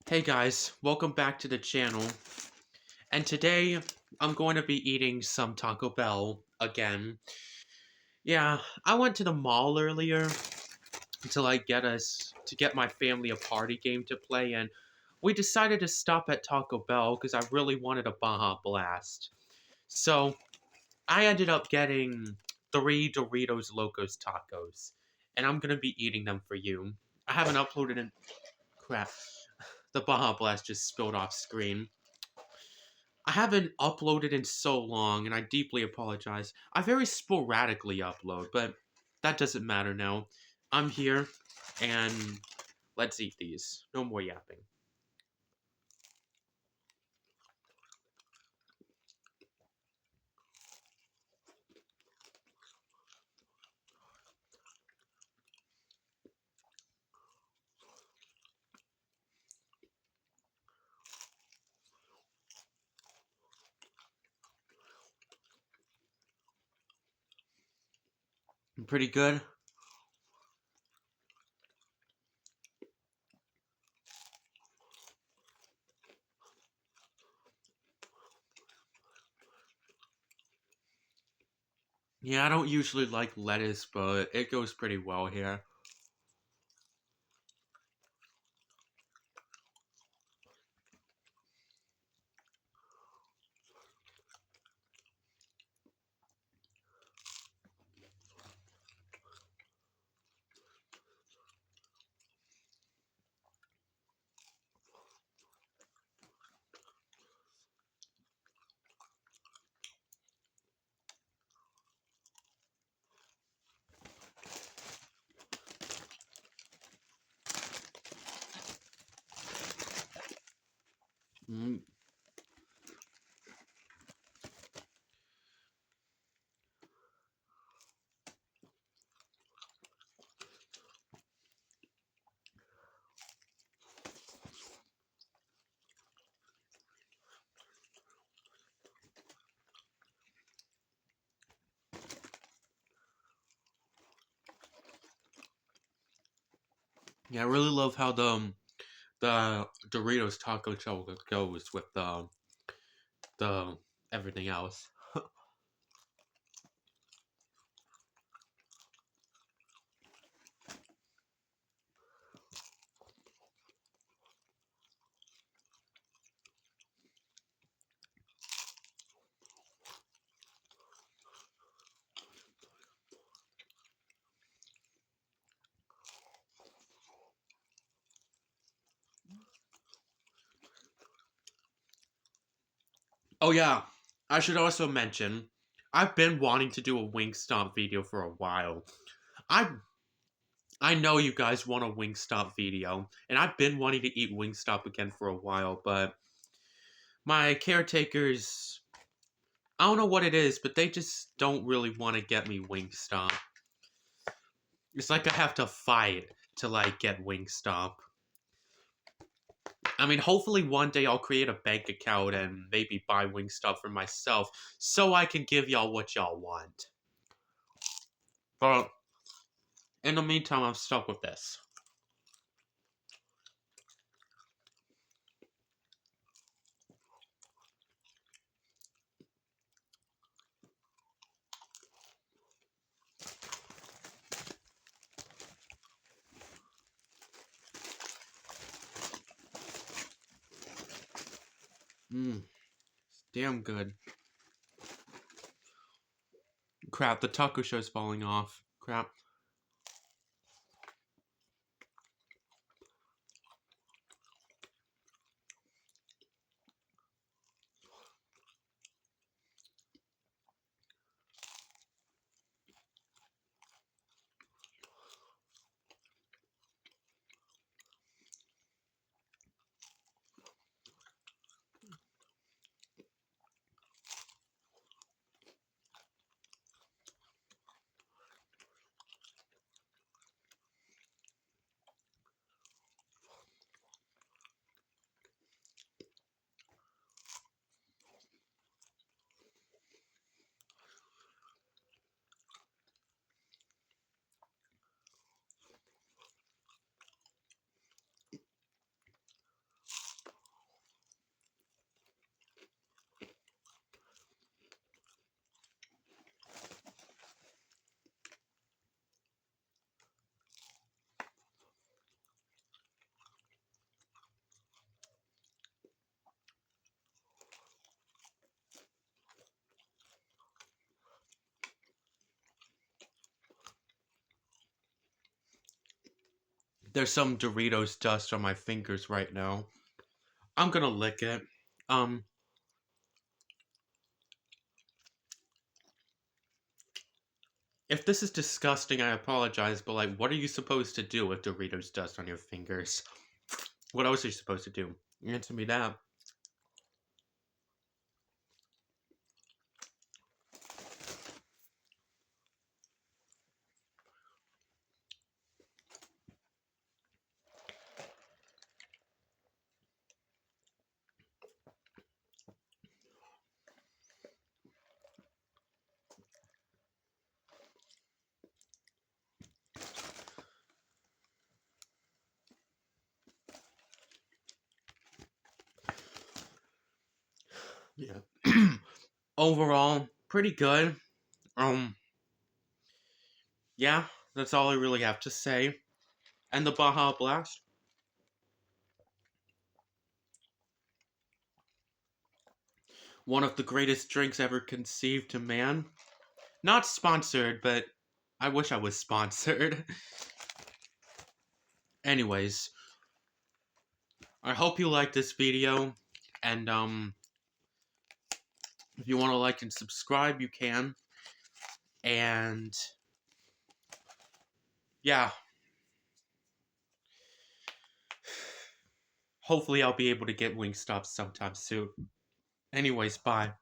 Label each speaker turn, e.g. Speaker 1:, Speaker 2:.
Speaker 1: Hey guys, welcome back to the channel. And today I'm going to be eating some Taco Bell again. Yeah, I went to the mall earlier to get my family a party game to play, and we decided to stop at Taco Bell because I really wanted a Baja Blast. So I ended up getting 3 Doritos Locos tacos, and I'm gonna be eating them for you. I haven't uploaded in crap. The Baja Blast just spilled off screen. I haven't uploaded in so long, and I deeply apologize. I very sporadically upload, but that doesn't matter now. I'm here, and let's eat these. No more yapping. Pretty good. Yeah, I don't usually like lettuce, but it goes pretty well here. Mm. Yeah, I really love how the Doritos taco shell goes with the everything else. Oh yeah, I should also mention I've been wanting to do a Wingstop video for a while. I I know you guys want a Wingstop video, and I've been wanting to eat Wingstop again for a while, but my caretakers, I don't know what it is, but they just don't really want to get me Wingstop. It's like I have to fight to like get Wingstop. I mean, hopefully one day I'll create a bank account and maybe buy Wingstop for myself so I can give y'all what y'all want. But in the meantime, I'm stuck with this. Mmm, damn good. Crap, the taco shell's falling off. Crap. There's some Doritos dust on my fingers right now. I'm gonna lick it. Um, if this is disgusting, I apologize, but like, what are you supposed to do with Doritos dust on your fingers? What else are you supposed to do? Answer me that. Yeah. Overall, pretty good. Um, yeah, that's all I really have to say. And the Baja Blast, one of the greatest drinks ever conceived to man. Not sponsored, but I wish I was sponsored. Anyways, I hope you liked this video, and if you want to like and subscribe, you can. And yeah, hopefully I'll be able to get Wingstop sometime soon. Anyways, bye.